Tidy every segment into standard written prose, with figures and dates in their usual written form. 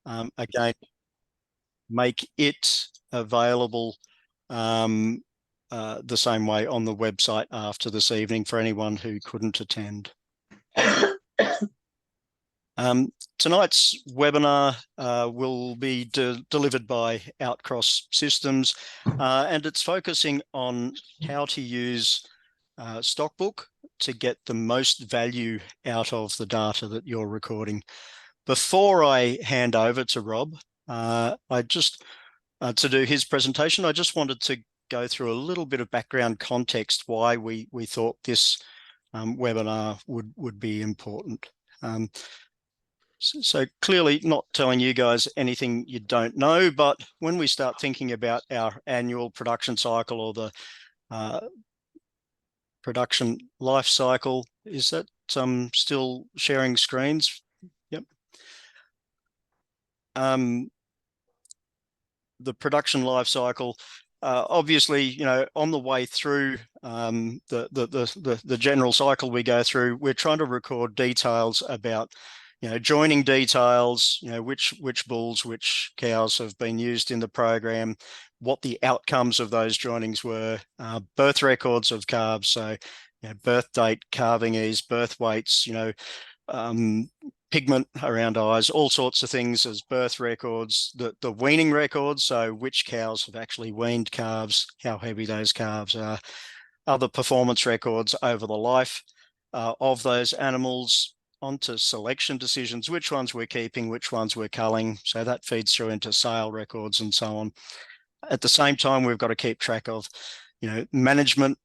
again, make it available the same way on the website after this evening for anyone who couldn't attend. Tonight's webinar will be delivered by Outcross Systems, and it's focusing on how to use Stockbook to get the most value out of the data that you're recording. Before I hand over to Rob, to do his presentation, I just wanted to go through a little bit of background context why we thought this webinar would be important. So clearly not telling you guys anything you don't know, but when we start thinking about our annual production cycle or the production life cycle, is that still sharing screens? Yep. The production life cycle, obviously, you know, on the way through the general cycle we go through, we're trying to record details about, you know, joining details, you know, which bulls, which cows have been used in the program, what the outcomes of those joinings were, birth records of calves, so, you know, birth date, calving ease, birth weights, you know, pigment around eyes, all sorts of things as birth records, the weaning records, so which cows have actually weaned calves, how heavy those calves are, other performance records over the life of those animals, onto selection decisions, which ones we're keeping, which ones we're culling. So that feeds through into sale records and so on. At the same time, we've got to keep track of, you know, management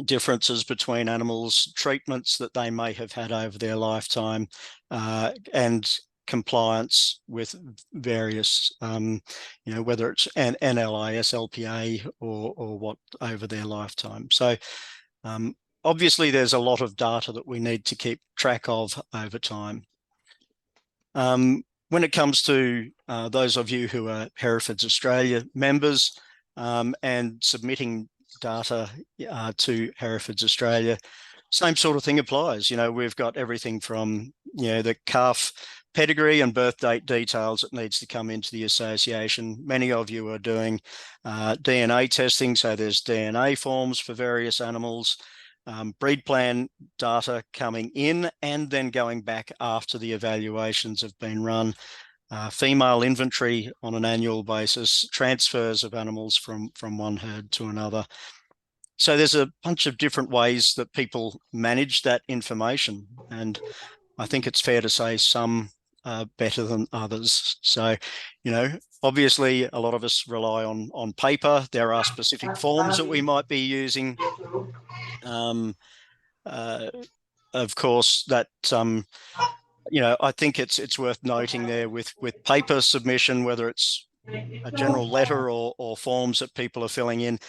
differences between animals, treatments that they may have had over their lifetime, and compliance with various, you know, whether it's an NLA, SLPA, or what over their lifetime. So obviously, there's a lot of data that we need to keep track of over time. When it comes to those of you who are Herefords Australia members and submitting data to Herefords Australia, same sort of thing applies. You know, we've got everything from, you know, the calf pedigree and birth date details that needs to come into the association. Many of you are doing DNA testing, so there's DNA forms for various animals. Breed plan data coming in and then going back after the evaluations have been run, female inventory on an annual basis, transfers of animals from one herd to another. So there's a bunch of different ways that people manage that information, and I think it's fair to say some are better than others. So, you know, obviously a lot of us rely on paper. There are specific forms that we might be using. Of course, that you know, I think it's worth noting there with paper submission, whether it's a general letter or forms that people are filling in,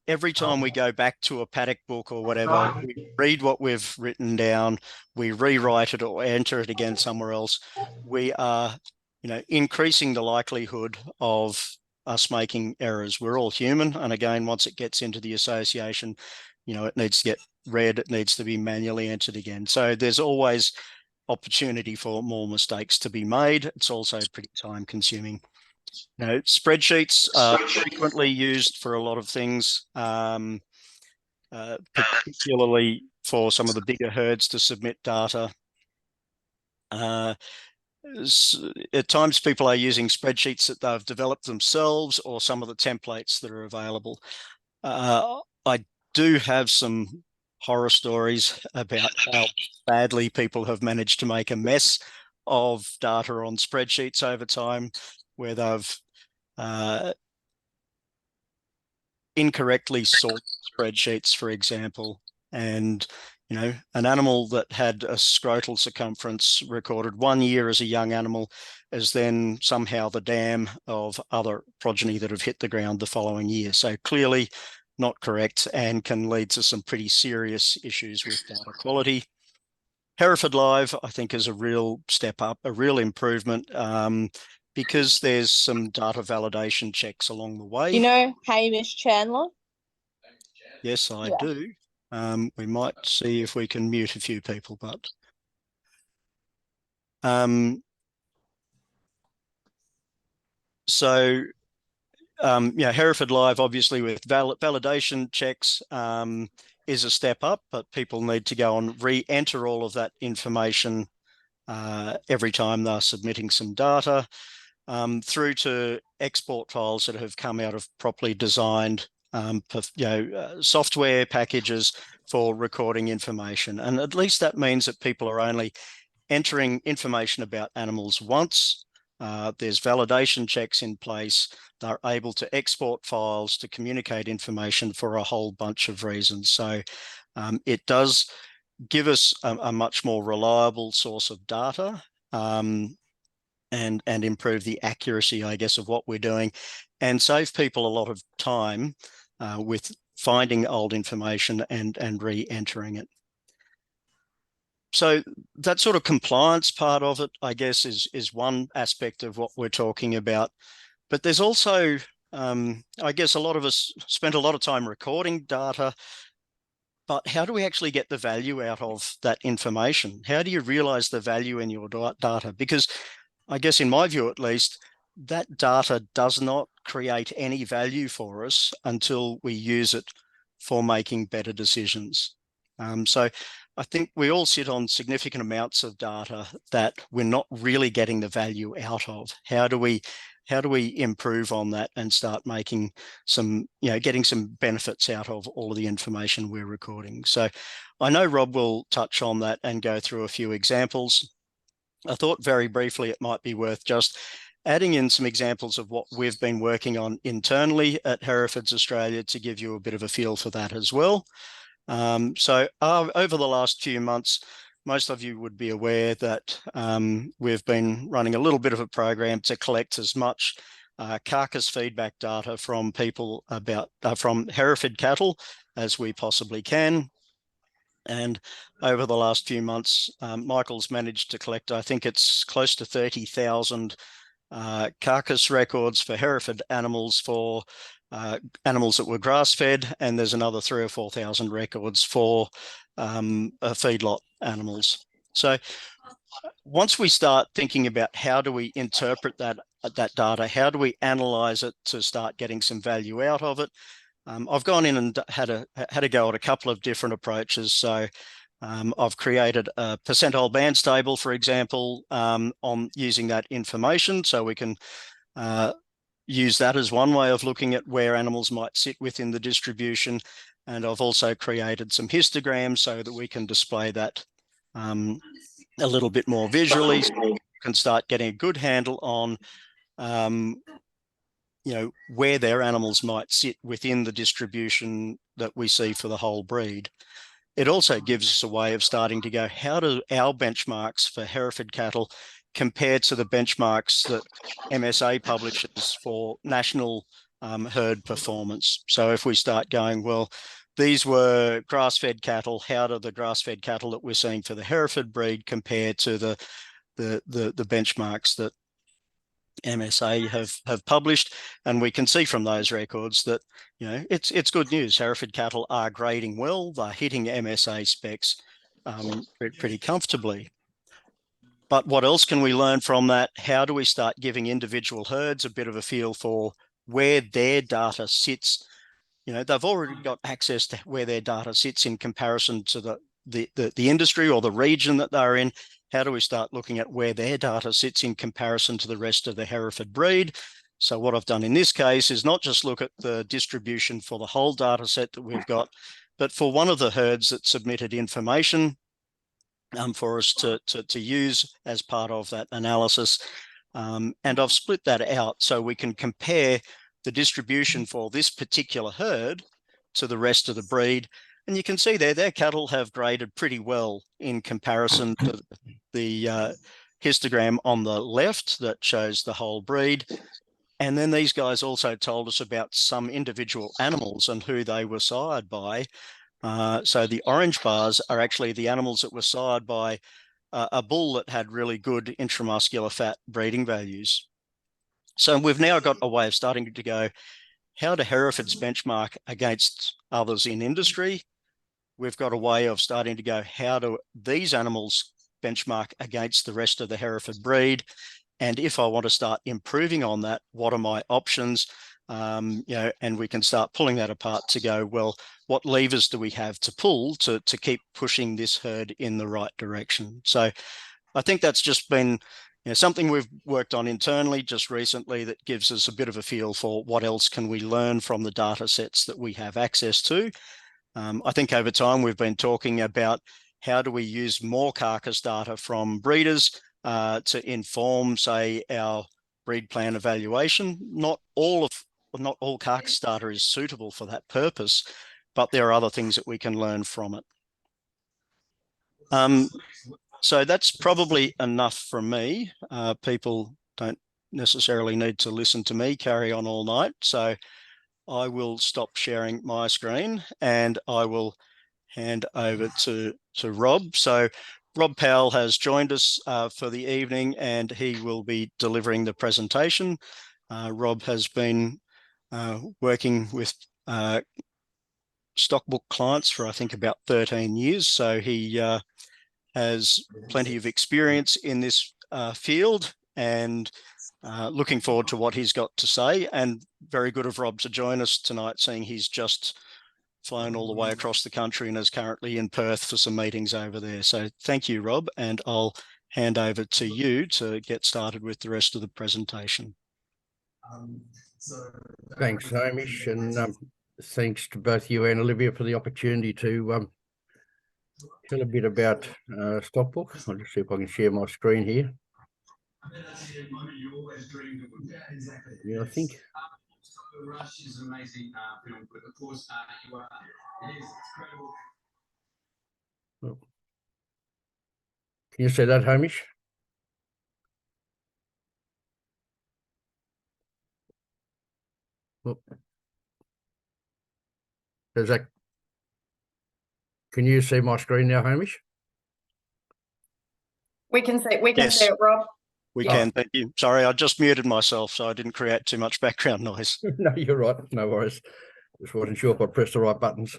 every time we go back to a paddock book or whatever, we read what we've written down, we rewrite it or enter it again somewhere else, we are, you know, increasing the likelihood of us making errors. We're all human, and again, once it gets into the association, you know, it needs to get read, it needs to be manually entered again. So there's always opportunity for more mistakes to be made. It's also pretty time consuming. You know, spreadsheets are frequently used for a lot of things, particularly for some of the bigger herds to submit data. At times people are using spreadsheets that they've developed themselves or some of the templates that are available. I do have some horror stories about how badly people have managed to make a mess of data on spreadsheets over time, where they've incorrectly sorted spreadsheets, for example, and, you know, an animal that had a scrotal circumference recorded 1 year as a young animal is then somehow the dam of other progeny that have hit the ground the following year. So clearly not correct and can lead to some pretty serious issues with data quality. Hereford Live, I think, is a real step up, a real improvement, because there's some data validation checks along the way. You know Hamish Chandler? Yes, I do. We might see if we can mute a few people, but So, Hereford Live, obviously with validation checks, is a step up, but people need to go and re-enter all of that information every time they're submitting some data, through to export files that have come out of properly designed software packages for recording information. And at least that means that people are only entering information about animals once. There's validation checks in place. They're able to export files to communicate information for a whole bunch of reasons. So it does give us a much more reliable source of data, and improve the accuracy, I guess, of what we're doing, and save people a lot of time with finding old information and re-entering it. So that sort of compliance part of it, I guess, is one aspect of what we're talking about. But there's also, I guess, a lot of us spent a lot of time recording data, but how do we actually get the value out of that information? How do you realize the value in your data? Because I guess, in my view at least, that data does not create any value for us until we use it for making better decisions. So I think we all sit on significant amounts of data that we're not really getting the value out of. How do we improve on that and start making some, getting some benefits out of all of the information we're recording? So I know Rob will touch on that and go through a few examples. I thought very briefly it might be worth just adding in some examples of what we've been working on internally at Herefords Australia to give you a bit of a feel for that as well. So over the last few months, most of you would be aware that we've been running a little bit of a program to collect as much carcass feedback data from people about from Hereford cattle as we possibly can. And over the last few months, Michael's managed to collect, I think it's close to 30,000 carcass records for Hereford animals, for animals that were grass-fed, and there's another 3,000 or 4,000 records for feedlot animals. So once we start thinking about how do we interpret that data, how do we analyze it to start getting some value out of it, I've gone in and had a go at a couple of different approaches. So I've created a percentile bands table, for example, on using that information, so we can use that as one way of looking at where animals might sit within the distribution. And I've also created some histograms so that we can display that a little bit more visually, so we can start getting a good handle on where their animals might sit within the distribution that we see for the whole breed. It also gives us a way of starting to go, how do our benchmarks for Hereford cattle compare to the benchmarks that MSA publishes for national herd performance? So if we start going, well, these were grass-fed cattle, how do the grass-fed cattle that we're seeing for the Hereford breed compare to the benchmarks that MSA have published? And we can see from those records that it's good news. Hereford cattle are grading well; they're hitting MSA specs pretty comfortably. But what else can we learn from that? How do we start giving individual herds a bit of a feel for where their data sits? They've already got access to where their data sits in comparison to the industry or the region that they're in. How do we start looking at where their data sits in comparison to the rest of the Hereford breed? So what I've done in this case is not just look at the distribution for the whole data set that we've got, but for one of the herds that submitted information for us to use as part of that analysis. And I've split that out so we can compare the distribution for this particular herd to the rest of the breed. And you can see there, their cattle have graded pretty well in comparison to the histogram on the left that shows the whole breed. And then these guys also told us about some individual animals and who they were sired by. So the orange bars are actually the animals that were sired by a bull that had really good intramuscular fat breeding values. So we've now got a way of starting to go, how do Herefords benchmark against others in industry? We've got a way of starting to go, how do these animals benchmark against the rest of the Hereford breed? And if I want to start improving on that, what are my options? You know, and we can start pulling that apart to go, well, what levers do we have to pull to keep pushing this herd in the right direction? So I think that's just been, you know, something we've worked on internally just recently that gives us a bit of a feel for what else can we learn from the data sets that we have access to. I think over time we've been talking about how do we use more carcass data from breeders to inform, say, our breed plan evaluation. Not all carcass data is suitable for that purpose, but there are other things that we can learn from it. So that's probably enough from me. People don't necessarily need to listen to me carry on all night. So I will stop sharing my screen and I will hand over to Rob. So Rob Powell has joined us for the evening and he will be delivering the presentation. Rob has been working with Stockbook clients for, I think, about 13 years. So he has plenty of experience in this field and looking forward to what he's got to say. And very good of Rob to join us tonight, seeing he's just flown all the way across the country and is currently in Perth for some meetings over there. So thank you, Rob, and I'll hand over to you to get started with the rest of the presentation. Thanks, Hamish, and thanks to both you and Olivia for the opportunity to tell a bit about Stockbook. I'll just see if I can share my screen here. Yeah, I think. The Rush is an amazing film, but of course, it's incredible. Oh. Can you say that, Hamish? Oh. Does that? Can you see my screen now, Hamish? We can see it, Rob. We can, thank you. Sorry, I just muted myself so I didn't create too much background noise. No, you're right. No worries. Just wasn't sure if I pressed the right buttons.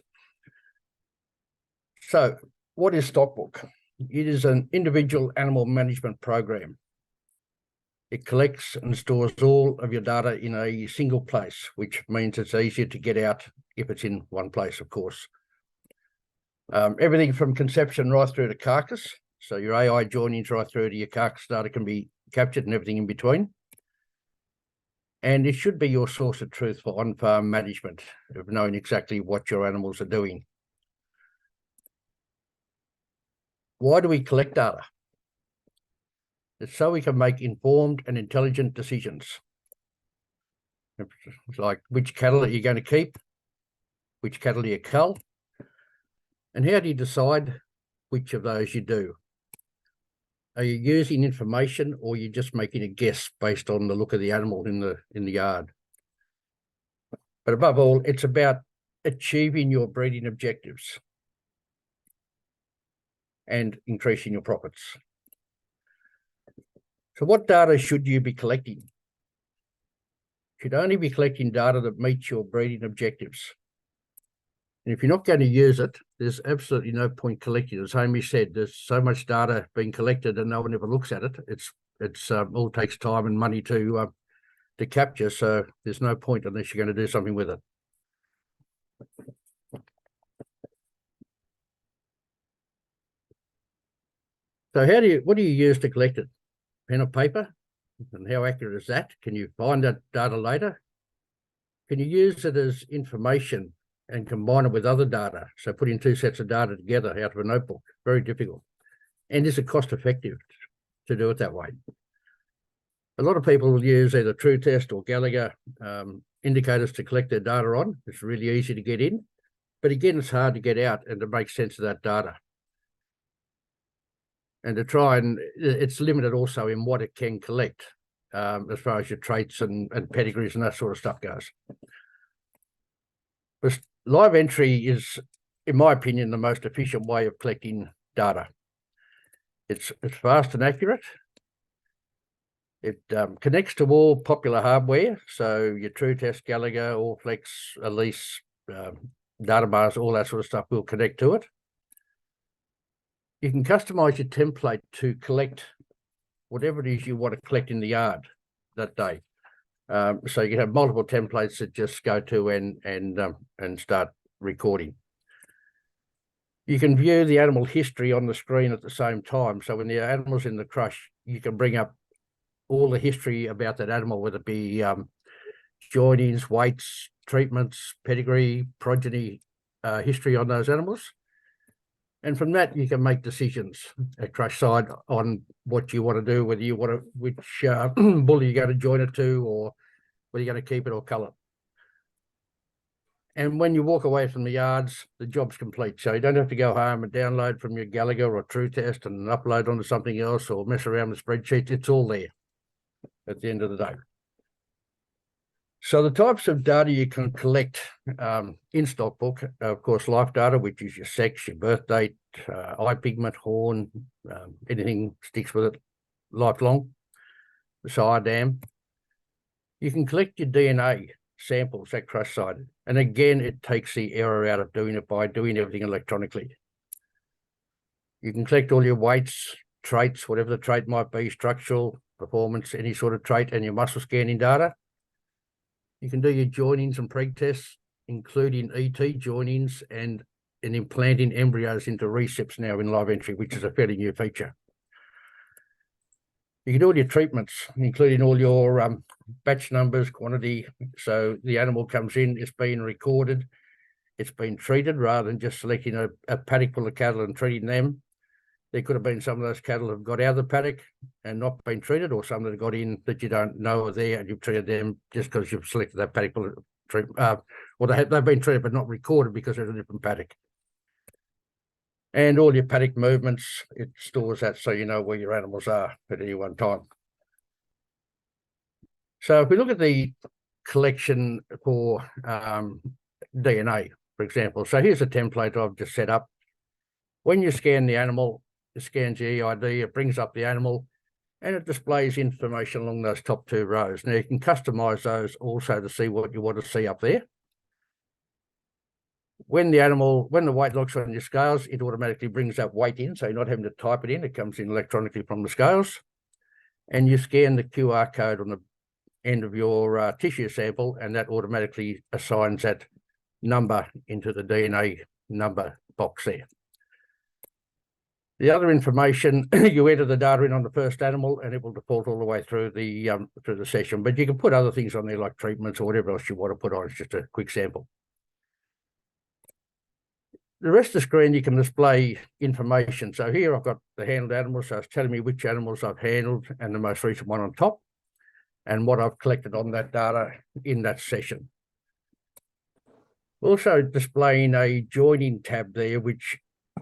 So, what is Stockbook? It is an individual animal management program. It collects and stores all of your data in a single place, which means it's easier to get out if it's in one place, of course. Everything from conception right through to carcass. So your AI joinings right through to your carcass data can be captured and everything in between. And it should be your source of truth for on-farm management, of knowing exactly what your animals are doing. Why do we collect data? It's so we can make informed and intelligent decisions. It's like which cattle are you going to keep? Which cattle do you cull? And how do you decide which of those you do? Are you using information or are you just making a guess based on the look of the animal in the yard? But above all, it's about achieving your breeding objectives and increasing your profits. So what data should you be collecting? You should only be collecting data that meets your breeding objectives. And if you're not going to use it, there's absolutely no point collecting. As Hamish said, there's so much data being collected and no one ever looks at it. It's all takes time and money to capture. So there's no point unless you're going to do something with it. So what do you use to collect it? Pen or paper? And how accurate is that? Can you find that data later? Can you use it as information and combine it with other data? So putting two sets of data together out of a notebook, very difficult. And is it cost effective to do it that way? A lot of people will use either True Test or Gallagher indicators to collect their data on. It's really easy to get in, but again, it's hard to get out and to make sense of that data. And to try and it's limited also in what it can collect as far as your traits and pedigrees and that sort of stuff goes. But live entry is, in my opinion, the most efficient way of collecting data. It's fast and accurate. It connects to all popular hardware, so your True Test, Gallagher, Allflex, Elise, Databars, all that sort of stuff will connect to it. You can customize your template to collect whatever it is you want to collect in the yard that day. So you can have multiple templates that just go to and start recording. You can view the animal history on the screen at the same time. So when the animal's in the crush, you can bring up all the history about that animal, whether it be joinings, weights, treatments, pedigree, progeny, history on those animals. And from that, you can make decisions at crush side on what you want to do, whether you want to, which bull you're going to join it to, or whether you're going to keep it or cull it. And when you walk away from the yards, the job's complete. So you don't have to go home and download from your Gallagher or True Test and upload onto something else or mess around with spreadsheets. It's all there at the end of the day. So the types of data you can collect in Stockbook, of course, life data, which is your sex, your birth date, eye pigment, horn, anything sticks with it lifelong, the sire dam. You can collect your DNA samples at crush side. And again, it takes the error out of doing it by doing everything electronically. You can collect all your weights, traits, whatever the trait might be, structural, performance, any sort of trait, and your muscle scanning data. You can do your joinings and preg tests, including ET joinings and implanting embryos into recips now in live entry, which is a fairly new feature. You can do all your treatments, including all your batch numbers, quantity. So the animal comes in, it's been recorded, it's been treated, rather than just selecting a paddock full of cattle and treating them. There could have been some of those cattle have got out of the paddock and not been treated, or some that have got in that you don't know are there and you've treated them just because you've selected that paddock full of treatment. Or they've been treated but not recorded because they're in a different paddock. And all your paddock movements, it stores that so you know where your animals are at any one time. So if we look at the collection for DNA, for example, so here's a template I've just set up. When you scan the animal, it scans the EID, it brings up the animal, and it displays information along those top two rows. Now you can customize those also to see what you want to see up there. When the weight locks on your scales, it automatically brings that weight in, so you're not having to type it in. It comes in electronically from the scales. And you scan the QR code on the end of your tissue sample, and that automatically assigns that number into the DNA number box there. The other information, you enter the data in on the first animal, and it will default all the way through the session. But you can put other things on there like treatments or whatever else you want to put on. It's just a quick sample. The rest of the screen, you can display information. So here I've got the handled animals. So it's telling me which animals I've handled and the most recent one on top, and what I've collected on that data in that session. Also displaying a joining tab there, which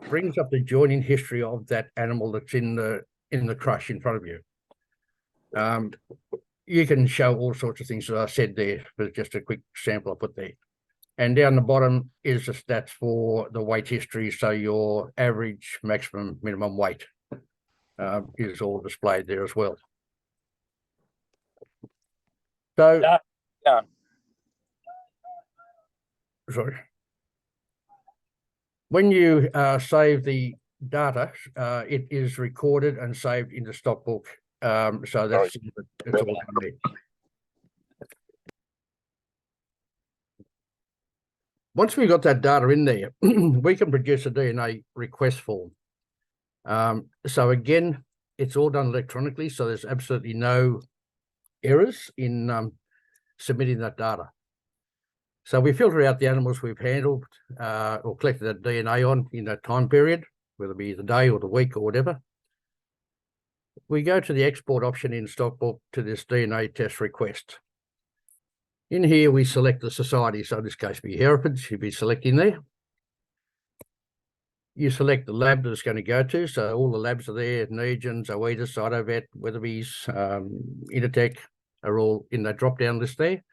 brings up the joining history of that animal that's in the crush in front of you. You can show all sorts of things that I said there, but just a quick sample I put there. And down the bottom is the stats for the weight history. So your average, maximum, minimum weight is all displayed there as well. So, sorry. When you save the data, it is recorded and saved into Stockbook. So that's it's all done there. Once we've got that data in there, we can produce a DNA request form. So again, it's all done electronically, so there's absolutely no errors in submitting that data. So we filter out the animals we've handled or collected that DNA on in that time period, whether it be the day or the week or whatever. We go to the export option in Stockbook to this DNA test request. In here, we select the society. So in this case, be Herefords, you'd be selecting there. You select the lab that it's going to go to. So all the labs are there, Neogens, Oetis, Cytovet, Weatherby's, Intertech are all in that drop-down list there.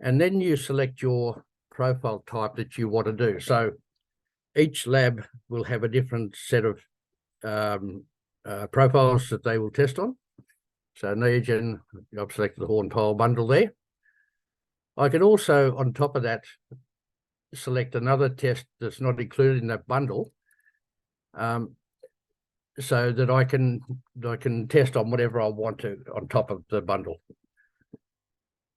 And then you select your profile type that you want to do. So each lab will have a different set of profiles that they will test on. So Neogen, I've selected the horn Powell bundle there. I can also, on top of that, select another test that's not included in that bundle. so that I can test on whatever I want to on top of the bundle.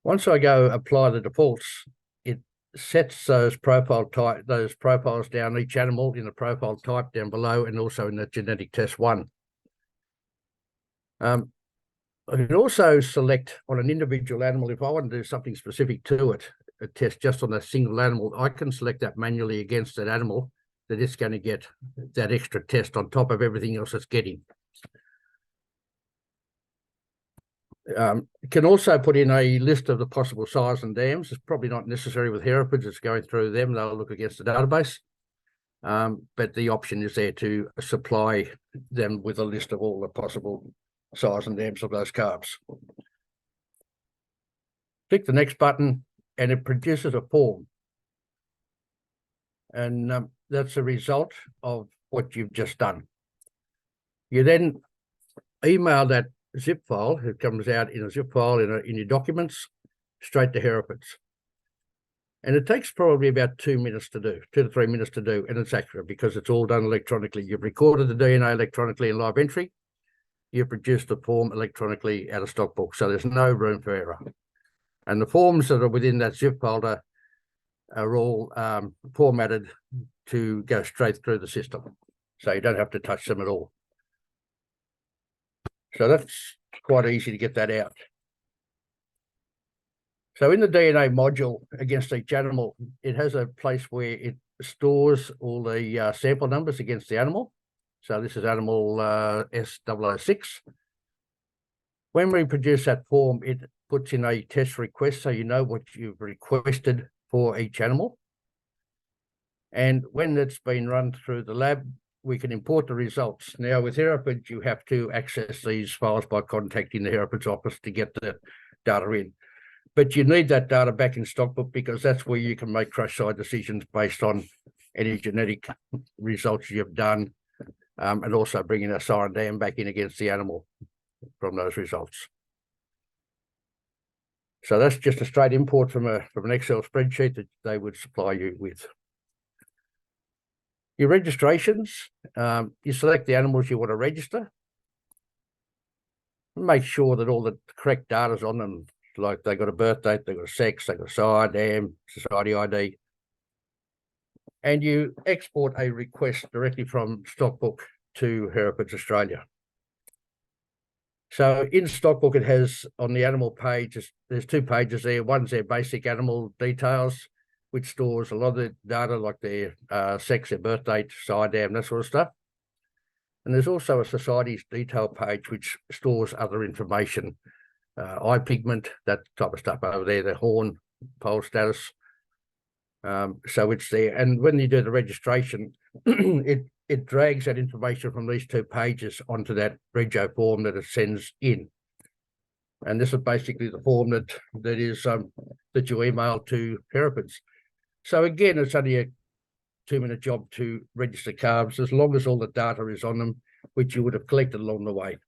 Once I go apply the defaults, it sets those profiles down each animal in the profile type down below, and also in the genetic test 1. I can also select on an individual animal, if I want to do something specific to it, a test just on a single animal, I can select that manually against that animal, that it's going to get that extra test on top of everything else it's getting. Can also put in a list of the possible size and dams. It's probably not necessary with Herefords. It's going through them. They'll look against the database. But the option is there to supply them with a list of all the possible size and dams of those calves. Click the next button and it produces a form. And that's a result of what you've just done. You then email that zip file. It comes out in a zip file in your documents straight to Herefords. And it takes probably about 2 minutes to do, 2 to 3 minutes to do, and it's accurate because it's all done electronically. You've recorded the DNA electronically in live entry. You've produced the form electronically out of Stockbook, so there's no room for error. And the forms that are within that zip folder are all formatted to go straight through the system, so you don't have to touch them at all. So that's quite easy to get that out. So in the DNA module against each animal, it has a place where it stores all the sample numbers against the animal. So this is animal S006. When we produce that form, it puts in a test request, so you know what you've requested for each animal. And when it's been run through the lab, we can import the results. Now with Herefords, you have to access these files by contacting the Herefords office to get the data in. But you need that data back in Stockbook because that's where you can make crush side decisions based on any genetic results you've done, and also bringing a sire and dam back in against the animal from those results. So that's just a straight import from an Excel spreadsheet that they would supply you with. Your registrations, you select the animals you want to register. Make sure that all the correct data is on them, like they've got a birth date, they've got a sex, they've got a sire, dam, society ID. And you export a request directly from Stockbook to Herefords Australia. So in Stockbook, it has on the animal page, there's 2 pages there. One's their basic animal details, which stores a lot of the data like their sex, their birth date, sire, dam, that sort of stuff. And there's also a society's detail page, which stores other information, eye pigment, that type of stuff over there, the horn, Powell status. So it's there. And when you do the registration, it drags that information from these 2 pages onto that rego form that it sends in. And this is basically the form that you email to Herefords. So again, it's only a 2-minute job to register calves, as long as all the data is on them, which you would have collected along the way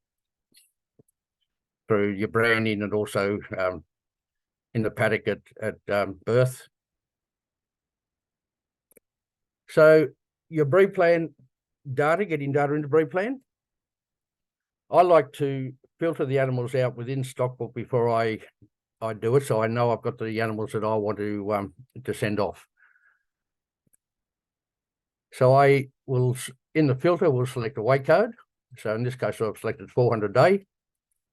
through your branding and also in the paddock at birth. So your breed plan data, getting data into breed plan. I like to filter the animals out within Stockbook before I do it, so I know I've got the animals that I want to send off. So I will, in the filter, we'll select a weight code. So in this case, I've selected 400 day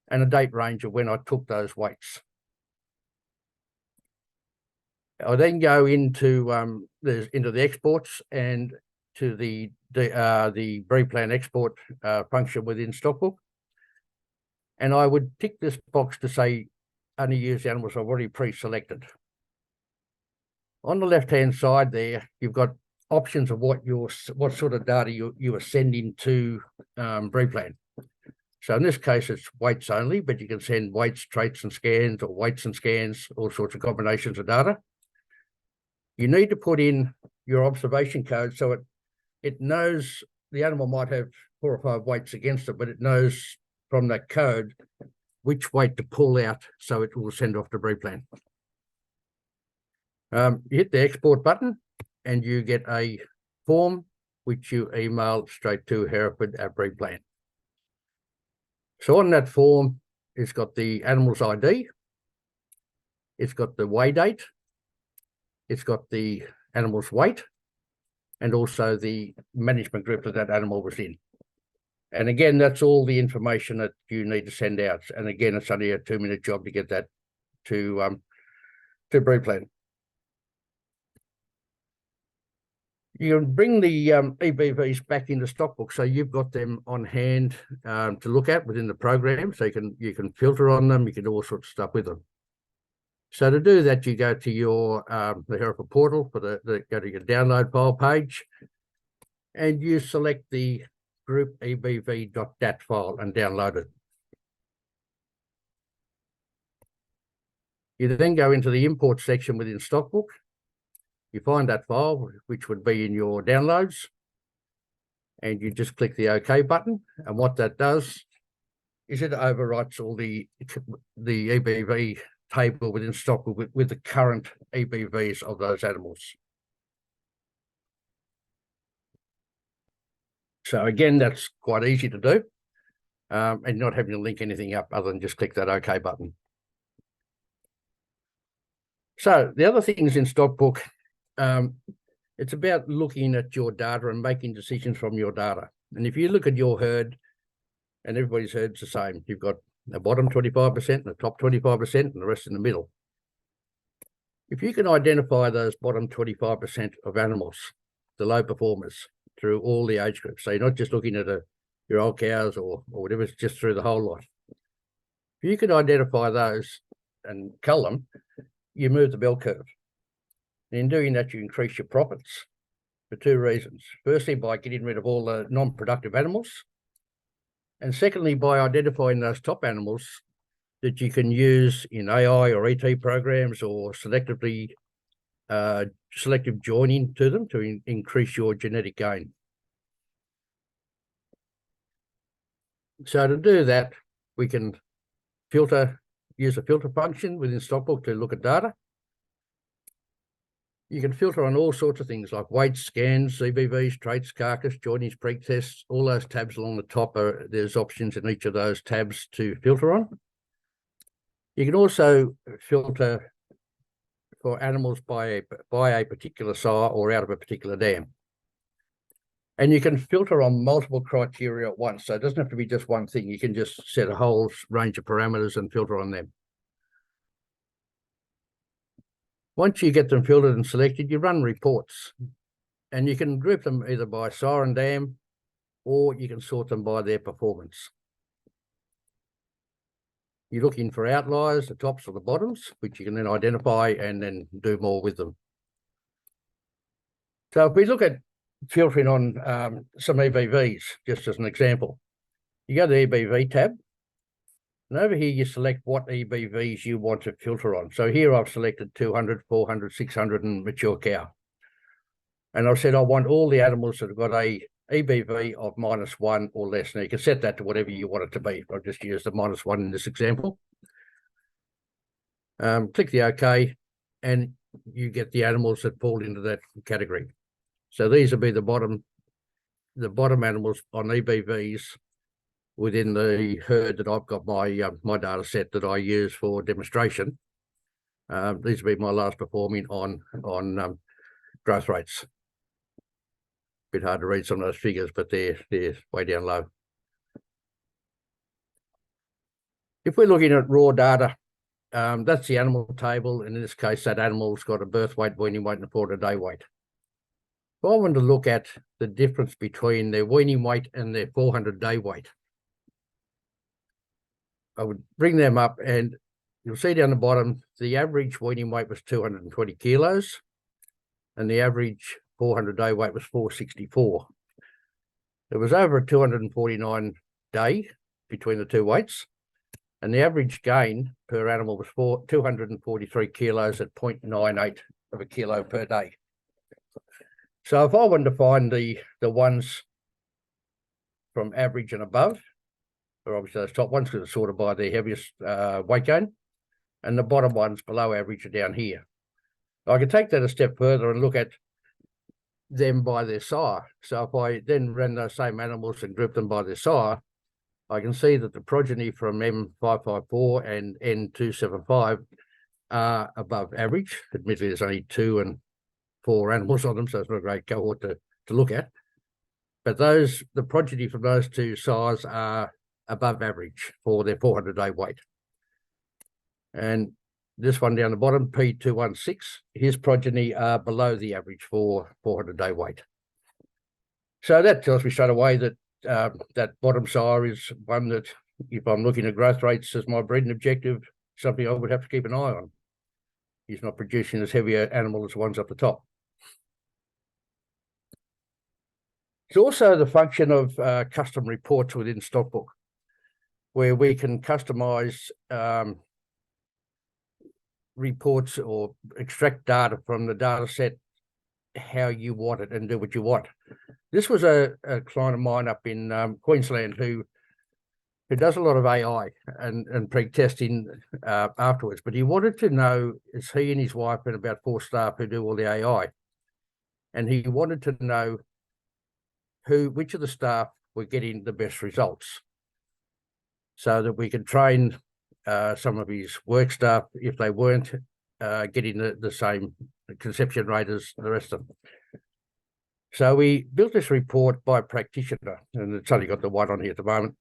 and a date range of when I took those weights. I then go into the exports and to the breed plan export function within Stockbook. And I would tick this box to say only use the animals I've already pre-selected. On the left-hand side there, you've got options of what sort of data you are sending to breed plan. So in this case, it's weights only, but you can send weights, traits and scans, or weights and scans, all sorts of combinations of data. You need to put in your observation code so it knows the animal might have 4 or 5 weights against it, but it knows from that code which weight to pull out so it will send off to breed plan. You hit the export button and you get a form which you email straight to Hereford@Replan. So on that form, it's got the animal's ID, it's got the weigh date, it's got the animal's weight, and also the management group that animal was in. And again, that's all the information that you need to send out. And again, it's only a 2-minute job to get that to Replan. You can bring the EBVs back into Stockbook, so you've got them on hand to look at within the program. So you can filter on them, you can do all sorts of stuff with them. So to do that, you go to your the Hereford portal for go to your download file page, and you select the group ebv.dat file and download it. You then go into the import section within Stockbook. You find that file, which would be in your downloads, and you just click the OK button. And what that does is it overwrites all the EBV table within Stockbook with the current EBVs of those animals. So again, that's quite easy to do, and not having to link anything up other than just click that OK button. So the other things in Stockbook, it's about looking at your data and making decisions from your data. And if you look at your herd, and everybody's herd's the same, you've got the bottom 25% and the top 25% and the rest in the middle. If you can identify those bottom 25% of animals, the low performers, through all the age groups, so you're not just looking at your old cows or whatever, it's just through the whole lot. If you can identify those and cull them, you move the bell curve. And in doing that, you increase your profits for 2 reasons. Firstly, by getting rid of all the non-productive animals. And secondly, by identifying those top animals that you can use in AI or ET programs or selectively selective joining to them to increase your genetic gain. So to do that, we can use a filter function within Stockbook to look at data. You can filter on all sorts of things like weights, scans, CBVs, traits, carcass, joinings, preak tests, all those tabs along the top. There's options in each of those tabs to filter on. You can also filter for animals by a particular sire or out of a particular dam. And you can filter on multiple criteria at once. So it doesn't have to be just one thing. You can just set a whole range of parameters and filter on them. Once you get them filtered and selected, you run reports. And you can group them either by sire and dam, or you can sort them by their performance. You're looking for outliers, the tops or the bottoms, which you can then identify and then do more with them. So if we look at filtering on some EBVs, just as an example, you go to the EBV tab, and over here you select what EBVs you want to filter on. So here I've selected 200, 400, 600 and mature cow. And I've said I want all the animals that have got a EBV of -1 or less. Now you can set that to whatever you want it to be. I'll just use the -1 in this example. Click the OK, and you get the animals that fall into that category. So these will be the bottom animals on EBVs within the herd that I've got my data set that I use for demonstration. These will be my last performing on growth rates. Bit hard to read some of those figures, but they're way down low. If we're looking at raw data, that's the animal table, and in this case, that animal's got a birth weight, weaning weight, and a 400-day weight. If I want to look at the difference between their weaning weight and their 400-day weight, I would bring them up, and you'll see down the bottom, the average weaning weight was 220 kilos, and the average 400-day weight was 464. There was over a 249 day between the two weights, and the average gain per animal was 243 kilos at 0.98 of a kilo per day. So if I wanted to find the ones from average and above, or obviously those top ones because it's sorted by their heaviest weight gain, and the bottom ones below average are down here. I can take that a step further and look at them by their sire. So if I then ran those same animals and grouped them by their sire, I can see that the progeny from M554 and N275 are above average. Admittedly, there's only 2 and 4 animals on them, so it's not a great cohort to look at. But the progeny from those 2 sires are above average for their 400-day weight. And this one down the bottom, P216, his progeny are below the average for 400-day weight. So that tells me straight away that that bottom sire is one that, if I'm looking at growth rates as my breeding objective, something I would have to keep an eye on. He's not producing as heavy an animal as the ones up the top. It's also the function of custom reports within Stockbook, where we can customize reports or extract data from the data set how you want it and do what you want. This was a client of mine up in Queensland who does a lot of AI and pre-testing afterwards, but he wanted to know, it's he and his wife and about 4 staff who do all the AI, and he wanted to know which of the staff were getting the best results so that we could train some of his work staff if they weren't getting the same conception rate as the rest of them. So we built this report by practitioner, and it's only got the one on here at the moment.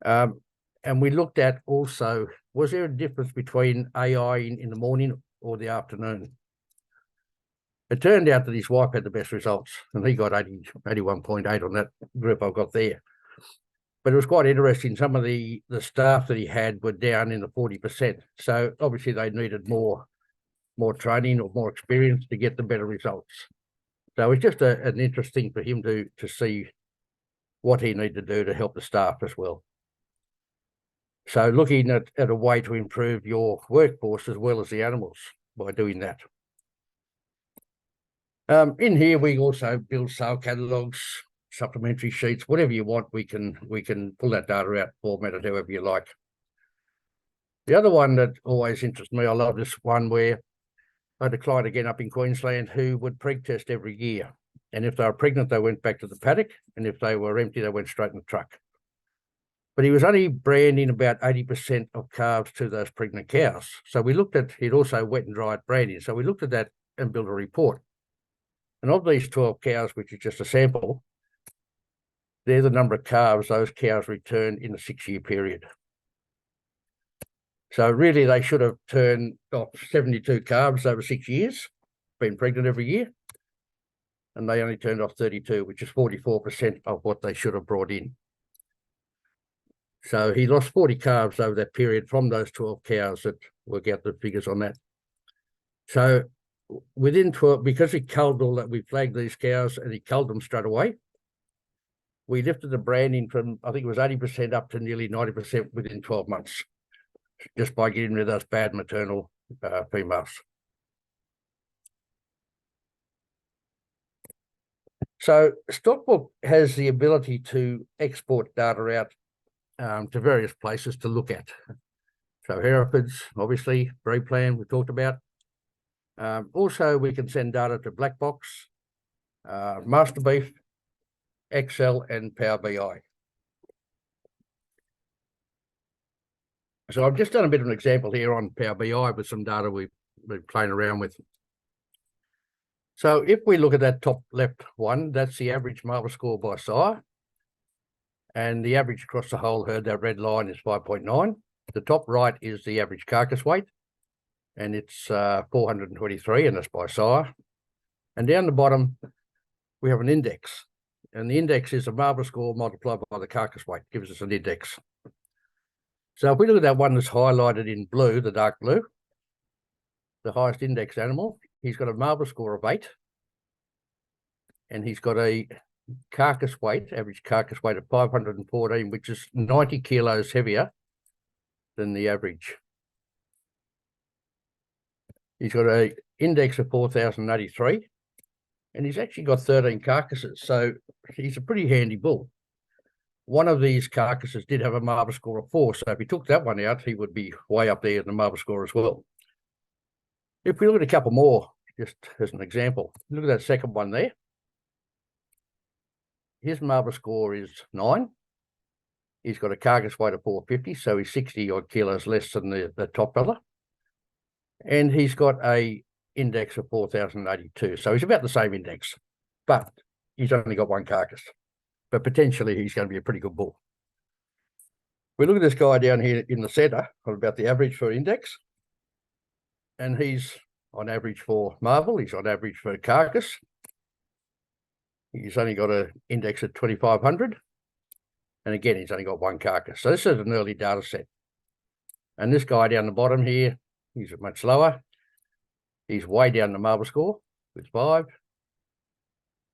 And we looked at also, was there a difference between AI in the morning or the afternoon? It turned out that his wife had the best results, and he got 81.8 on that group I've got there. But it was quite interesting. Some of the staff that he had were down in the 40%. So obviously they needed more training or more experience to get the better results. So it's just an interesting for him to see what he needed to do to help the staff as well. So looking at a way to improve your workforce as well as the animals by doing that. In here, we also build sale catalogues, supplementary sheets, whatever you want, we can pull that data out, format it however you like. The other one that always interests me, I love this one where I had a client again up in Queensland who would preg test every year. And if they were pregnant, they went back to the paddock. And if they were empty, they went straight in the truck. But he was only branding about 80% of calves to those pregnant cows. So we looked at, he'd also wet and dried branding. So we looked at that and built a report. And of these 12 cows, which is just a sample, they're the number of calves those cows returned in a 6-year period. So really, they should have turned off 72 calves over 6 years, been pregnant every year, and they only turned off 32, which is 44% of what they should have brought in. So he lost 40 calves over that period from those 12 cows that work out the figures on that. So within 12, because he culled all that, we flagged these cows and he culled them straight away. We lifted the branding from, I think it was 80% up to nearly 90% within 12 months, just by getting rid of those bad maternal females. So Stockbook has the ability to export data out to various places to look at. So Herefords, obviously, breed plan we talked about. Also, we can send data to Blackbox, Masterbeef, Excel, and Power BI. So I've just done a bit of an example here on Power BI with some data we've been playing around with. So if we look at that top left one, that's the average marble score by sire. And the average across the whole herd, that red line, is 5.9. The top right is the average carcass weight, and it's 423, and that's by sire. And down the bottom, we have an index. And the index is a marble score multiplied by the carcass weight, gives us an index. So if we look at that one that's highlighted in blue, the dark blue, the highest index animal, he's got a marble score of 8. And he's got a carcass weight, average carcass weight of 514, which is 90 kilos heavier than the average. He's got an index of 4,083, and he's actually got 13 carcasses. So he's a pretty handy bull. One of these carcasses did have a marble score of 4. So if he took that one out, he would be way up there in the marble score as well. If we look at a couple more, just as an example. Look at that second one there. His marble score is 9. He's got a carcass weight of 450, so he's 60 odd kilos less than the top fella. And he's got a index of 4,082. So he's about the same index, but he's only got one carcass. But potentially he's going to be a pretty good bull. We look at this guy down here in the center of about the average for index. And he's on average for marble. He's on average for carcass. He's only got an index of 2,500. And again, he's only got one carcass. So this is an early data set. And this guy down the bottom here, he's much lower. He's way down the marble score with 5.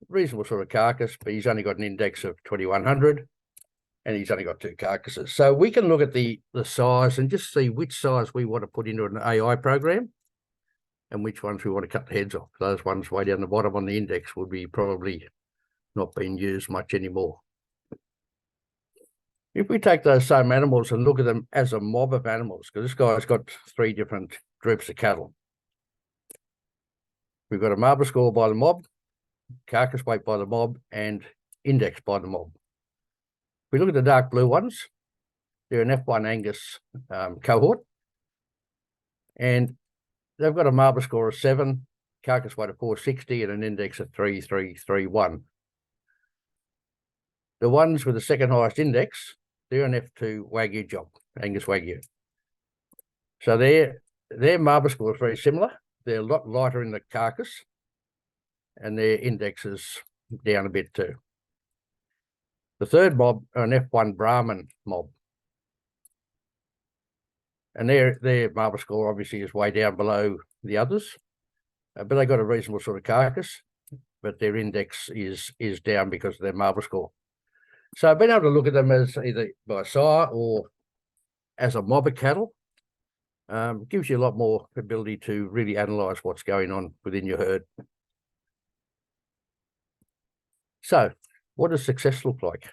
Reasonable sort of carcass, but he's only got an index of 2,100. And he's only got 2 carcasses. So we can look at the size and just see which size we want to put into an AI program and which ones we want to cut the heads off. Those ones way down the bottom on the index would be probably not being used much anymore. If we take those same animals and look at them as a mob of animals, because this guy's got 3 different groups of cattle. We've got a marble score by the mob, carcass weight by the mob, and index by the mob. If we look at the dark blue ones, they're an F1 Angus cohort. And they've got a marble score of 7, carcass weight of 460, and an index of 3331. The ones with the second highest index, they're an F2 Wagyu job, Angus Wagyu. So their marble score is very similar. They're a lot lighter in the carcass, and their index is down a bit too. The third mob are an F1 Brahman mob. And their marble score obviously is way down below the others, but they got a reasonable sort of carcass, but their index is down because of their marble score. So being able to look at them as either by sire or as a mob of cattle gives you a lot more ability to really analyse what's going on within your herd. So what does success look like?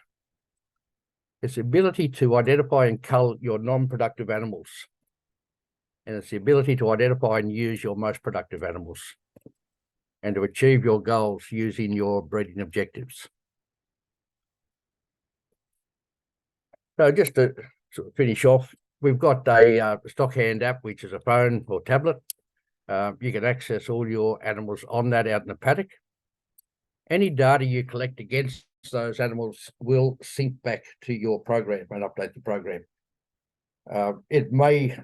It's the ability to identify and cull your non-productive animals. And it's the ability to identify and use your most productive animals and to achieve your goals using your breeding objectives. So just to sort of finish off, we've got a Stockhand app, which is a phone or tablet. You can access all your animals on that out in the paddock. Any data you collect against those animals will sync back to your program and update the program. It may,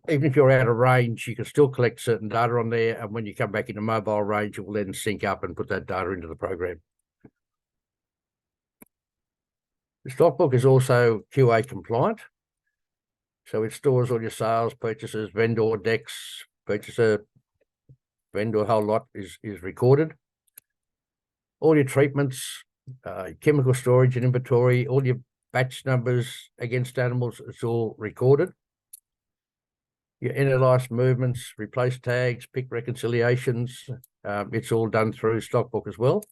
even if you're out of range, you can still collect certain data on there, and when you come back into mobile range, it will then sync up and put that data into the program. The Stockbook is also QA compliant, so it stores all your sales, purchases, vendor decks, purchaser, vendor whole lot is recorded. All your treatments, chemical storage and inventory, all your batch numbers against animals, it's all recorded. Your interlice movements, replace tags, pick reconciliations, it's all done through Stockbook as well.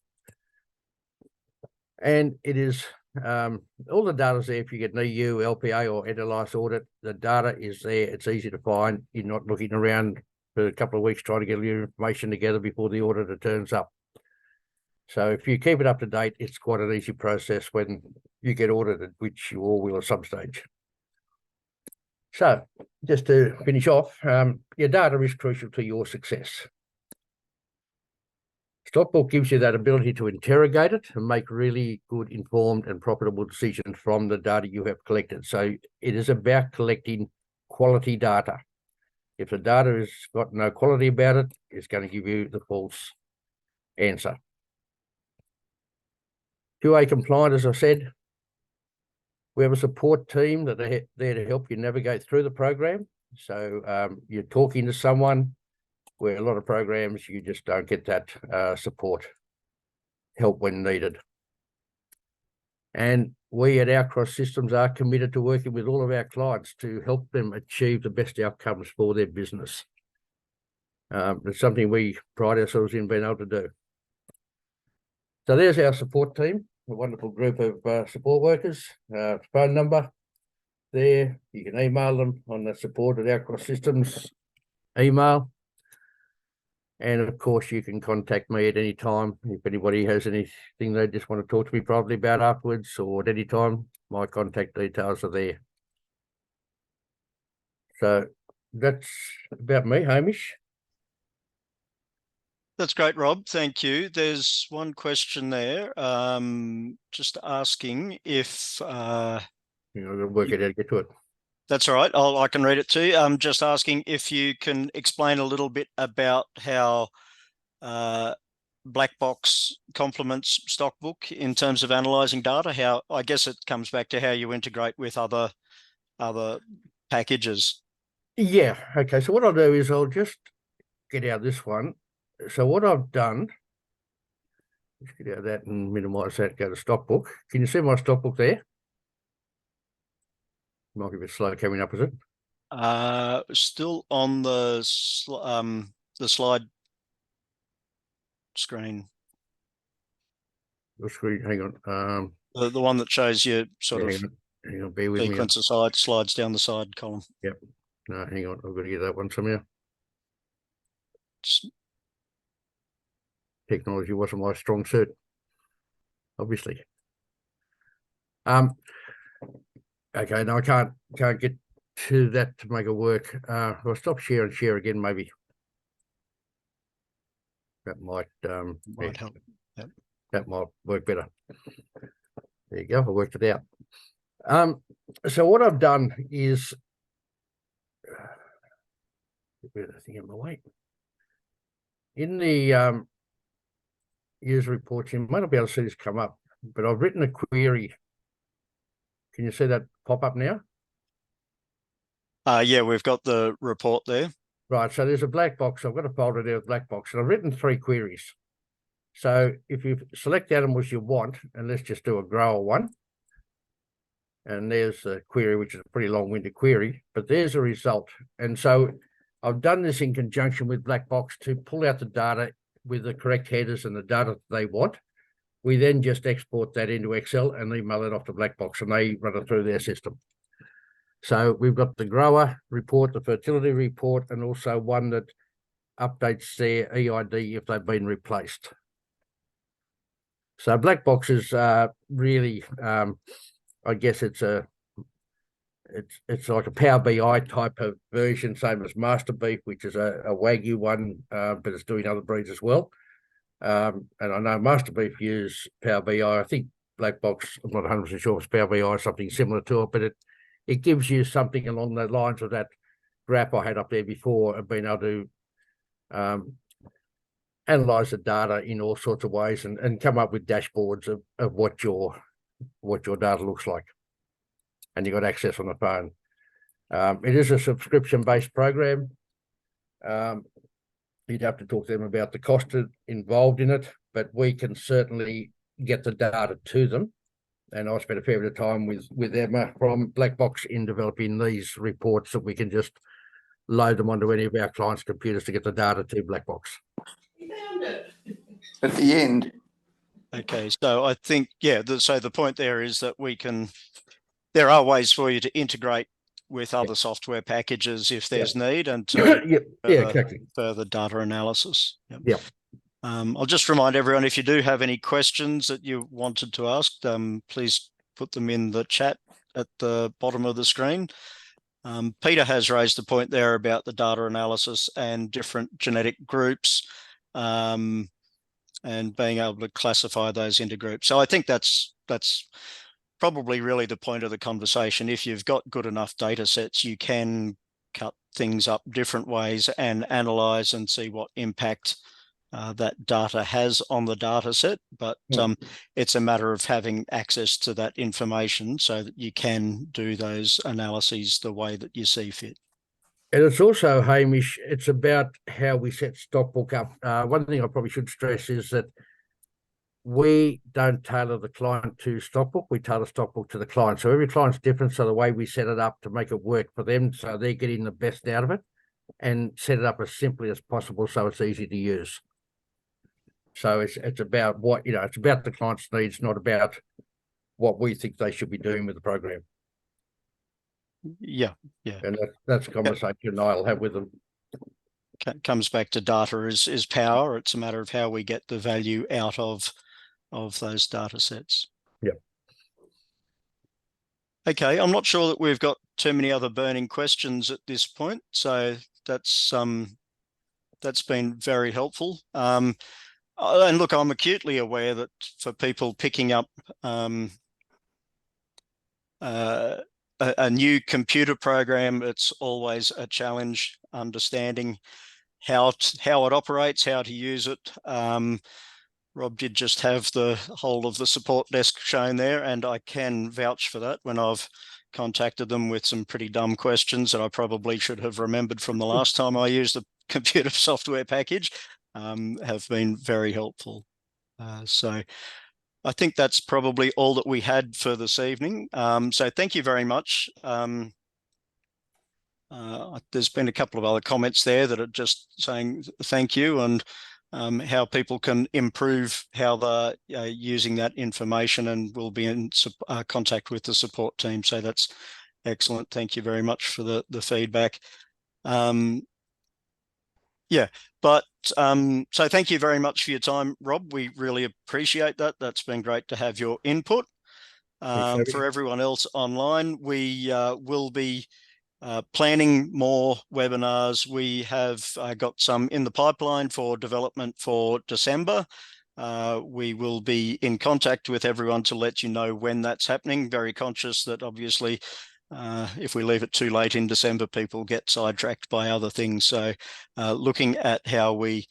And it is, all the data's there. If you get an EU, LPA or interlice audit, the data is there. It's easy to find. You're not looking around for a couple of weeks trying to get your information together before the auditor turns up. So if you keep it up to date, it's quite an easy process when you get audited, which you all will at some stage. So just to finish off, your data is crucial to your success. Stockbook gives you that ability to interrogate it and make really good, informed and profitable decisions from the data you have collected. So it is about collecting quality data. If the data has got no quality about it, it's going to give you the false answer. QA compliant, as I said, we have a support team that are there to help you navigate through the program. So you're talking to someone, where a lot of programs, you just don't get that support help when needed. And we at Outcross Systems are committed to working with all of our clients to help them achieve the best outcomes for their business. It's something we pride ourselves in being able to do. So there's our support team, a wonderful group of support workers. Phone number there. You can email them on the support at Outcross Systems email. And of course, you can contact me at any time if anybody has anything they just want to talk to me privately about afterwards, or at any time. My contact details are there. So that's about me, Hamish. That's great, Rob. Thank you. There's one question there, just asking if I've got to work it out to get to it. That's all right. I can read it to you. I'm just asking if you can explain a little bit about how Black Box complements Stockbook in terms of analysing data. How, I guess it comes back to how you integrate with other packages. Yeah. Okay. So what I'll do is I'll just get out this one. So what I've done, let's get out that and minimise that. Go to Stockbook. Can you see my Stockbook there? Might be a bit slow coming up, is it? Still on the slide screen. The screen. Hang on. The one that shows you sort of hang on, bear with sequence me. of slides down the side column. Yep. No, hang on. I've got to get that one somehow. Technology wasn't my strong suit, obviously. Okay, no, I can't get to that to make it work. I'll stop share and share again, maybe. That might help. Yep. That might work better. There you go. I worked it out. So what I've done is in my way. In the user reports, you might not be able to see this come up, but I've written a query. Can you see that pop up now? Yeah, we've got the report there. Right, so there's a black box. I've got a folder there with black box, and I've written 3 queries. So if you select the animals you want, and let's just do a grower one, and there's a query, which is a pretty long-winded query, but there's a result. And so I've done this in conjunction with black box to pull out the data with the correct headers and the data they want. We then just export that into Excel and email it off to black box, and they run it through their system. So we've got the grower report, the fertility report, and also one that updates their EID if they've been replaced. So black box is really, I guess it's like a Power BI type of version, same as Master Beef, which is a Wagyu one, but it's doing other breeds as well. And I know Master Beef use Power BI. I think Black Box, I'm not 100% sure if it's Power BI or something similar to it, but it gives you something along the lines of that graph I had up there before, of being able to analyze the data in all sorts of ways and come up with dashboards of what your data looks like. And you've got access on the phone. It is a subscription-based program. You'd have to talk to them about the cost involved in it, but we can certainly get the data to them. And I spent a fair bit of time with Emma from Black Box in developing these reports that we can just load them onto any of our clients' computers to get the data to Black Box. You found it at the end. Okay, so I think, yeah, so the point there is that there are ways for you to integrate with other software packages if there's need, and to exactly. further data analysis. Yep. I'll just remind everyone, if you do have any questions that you wanted to ask, please put them in the chat at the bottom of the screen. Peter has raised the point there about the data analysis and different genetic groups, and being able to classify those into groups. So I think that's probably really the point of the conversation. If you've got good enough data sets, you can cut things up different ways and analyze and see what impact that data has on the data set. But it's a matter of having access to that information so that you can do those analyses the way that you see fit. And it's also, Hamish, it's about how we set Stockbook up. One thing I probably should stress is that we don't tailor the client to Stockbook. We tailor Stockbook to the client. So every client's different. So the way we set it up to make it work for them, so they're getting the best out of it, and set it up as simply as possible so it's easy to use. So it's about what, it's about the client's needs, not about what we think they should be doing with the program. Yeah. And that's a conversation I'll have with them. comes back to data is power. It's a matter of how we get the value out of those data sets. Yeah. Okay, I'm not sure that we've got too many other burning questions at this point, so that's been very helpful. And look, I'm acutely aware that for people picking up a new computer program, it's always a challenge understanding how it operates, how to use it. Rob did just have the whole of the support desk shown there, and I can vouch for that when I've contacted them with some pretty dumb questions that I probably should have remembered from the last time I used a computer software package, have been very helpful. So I think that's probably all that we had for this evening. So thank you very much. There's been a couple of other comments there that are just saying thank you, and how people can improve how they're using that information, and we'll be in contact with the support team. So that's excellent. Thank you very much for the feedback. Yeah, but so thank you very much for your time, Rob. We really appreciate that. That's been great to have your input. For everyone else online, we will be planning more webinars. We have got some in the pipeline for development for December. We will be in contact with everyone to let you know when that's happening. Very conscious that obviously if we leave it too late in December, people get sidetracked by other things. So looking at how we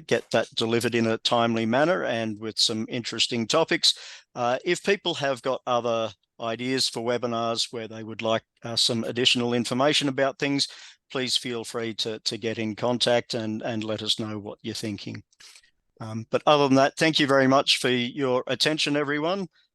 get that delivered in a timely manner and with some interesting topics. If people have got other ideas for webinars where they would like some additional information about things, please feel free to get in contact and let us know what you're thinking. But other than that, thank you very much for your attention, everyone.